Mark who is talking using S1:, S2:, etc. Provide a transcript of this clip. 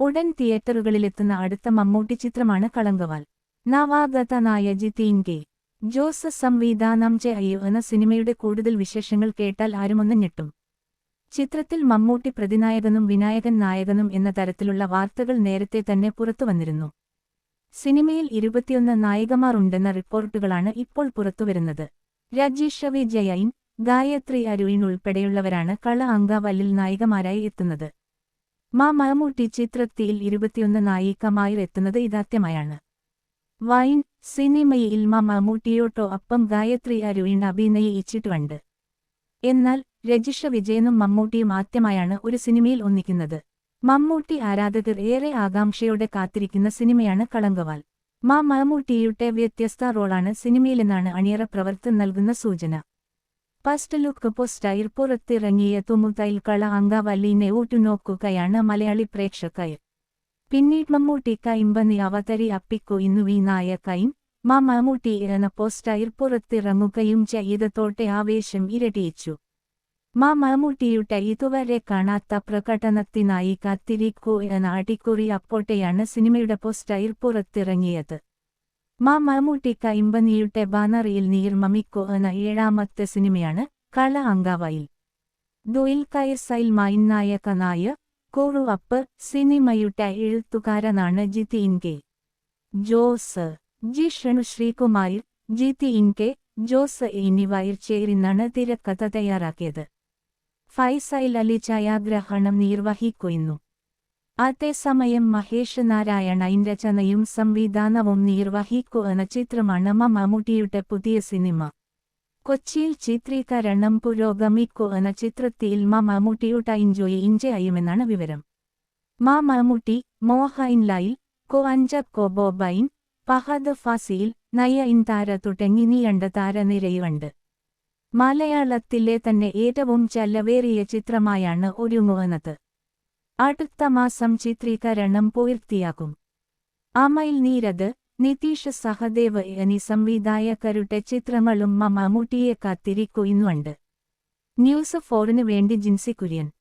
S1: ഉടൻ തിയേറ്ററുകളിലെത്തുന്ന അടുത്ത മമ്മൂട്ടി ചിത്രമാണ് കളങ്കവാൽ. നവാഗത നായകി തീൻ കെ. ജോസ് സംവിധാനം ചെയ്യൂ എന്ന സിനിമയുടെ കൂടുതൽ വിശേഷങ്ങൾ കേട്ടാൽ ആരുമൊന്ന് ഞെട്ടും. ചിത്രത്തിൽ മമ്മൂട്ടി പ്രതിനായകനും വിനായകൻ നായകനും എന്ന തരത്തിലുള്ള വാർത്തകൾ നേരത്തെ തന്നെ പുറത്തുവന്നിരുന്നു. സിനിമയിൽ 21 നായികമാർ ഉണ്ടെന്ന റിപ്പോർട്ടുകളാണ് ഇപ്പോൾ പുറത്തുവരുന്നത്. രജിഷ വിജയൻ, ഗായത്രി അരുൺ ഉൾപ്പെടെയുള്ളവരാണ് കളങ്കവാലിൽ നായികമാരായി എത്തുന്നത്. മമ്മൂട്ടി ചിത്രത്തിൽ 21 നായികമാർ എത്തുന്നത് ഇതാദ്യമായാണ്. വൈൻ സിനിമയിൽ മമ്മൂട്ടിയോടൊപ്പം ഗായത്രി അരുൺ അഭിനയിച്ചിട്ടുണ്ട്. എന്നാൽ രജിഷ വിജയനും മമ്മൂട്ടിയും ആദ്യമായാണ് ഒരു സിനിമയിൽ ഒന്നിക്കുന്നത്. മമ്മൂട്ടി ആരാധകർ ഏറെ ആകാംക്ഷയോടെ കാത്തിരിക്കുന്ന സിനിമയാണ് കളങ്കവാൽ. മമ്മൂട്ടിയുടെ വ്യത്യസ്ത റോളാണ് സിനിമയിലെന്നാണ് അണിയറ പ്രവർത്തകർ നൽകുന്ന സൂചന. ഫസ്റ്റ് ലുക്ക് പോസ്റ്റർ പുറത്തിറങ്ങിയതു മുതൽ കളങ്കവാലിനെ ഉറ്റുനോക്കുകയാണ് മലയാളി പ്രേക്ഷകർ. പിന്നീട് മമ്മൂട്ടിക്ക് ഇമ്പനി അവതരിപ്പിക്കുന്നു നായകയും മമ്മൂട്ടി എന്ന പോസ്റ്റർ പുറത്തിറങ്ങുകയും ചെയ്തതോടെ ആവേശം ഇരട്ടിച്ചു. മമ്മൂട്ടിയുടെ ഇതുവരെ കാണാത്ത പ്രകടനത്തിനായി കാത്തിരിക്കൂ എന്ന അടിക്കുറിയപ്പോഴെയാണ് സിനിമയുടെ പോസ്റ്റർ പുറത്തിറങ്ങിയത്. മമ്മൂട്ടിക്ക് ഇമ്പനിയുടെ ബാനറിൽ നിർമ്മിക്കുന്ന 7ാമത്തെ സിനിമയാണ് കളങ്കവാൽ. ദുൽഖർ സൽമാൻ നായകനായ കുറുവപ്പ് സിനിമയുടെ എഴുത്തുകാരനാണ് ജിതിൻ കെ. ജോസ്, ജിഷണു ശ്രീകുമാർ, ജിതിൻ കെ, ജോസ് എന്നിവർ ചേർന്നാണ് തിരക്കഥ തയ്യാറാക്കിയത്. ഫൈസൽ അലി ഛായാഗ്രഹണം നിർവഹിക്കുന്നു. അതേസമയം മഹേഷ് നാരായണൻ രചനയും സംവിധാനവും നിർവഹിക്കുന്ന ചിത്രമാണ് മമ്മൂട്ടിയുടെ പുതിയ സിനിമ. കൊച്ചിയിൽ ചിത്രീകരണം പുരോഗമിക്കുന്ന ചിത്രത്തിൽ മമ്മൂട്ടിയുടെ എൻജോയ് വിവരം. മമ്മൂട്ടി, മോഹൻലാൽ, കുഞ്ചാക്കോ ബോബൻ, ഫഹദ് ഫാസിൽ, നയൻതാര തുടങ്ങി നീണ്ട താരനിരയുണ്ട്. മലയാളത്തിലെ തന്നെ ഏറ്റവും ചെലവേറിയ ചിത്രമായാണ് ഒരുങ്ങുന്നത്. അടുത്ത മാസം ചിത്രീകരണം പൂർത്തിയാക്കും. അമൽ നീരദ്, നിതീഷ് സഹദേവ് എന്നീ സംവിധായകരുടെ ചിത്രങ്ങളും മമ്മൂട്ടിയെ കാത്തിരിക്കുന്നുണ്ട്. ന്യൂസ് 4 വേണ്ടി ജിൻസി കുര്യൻ.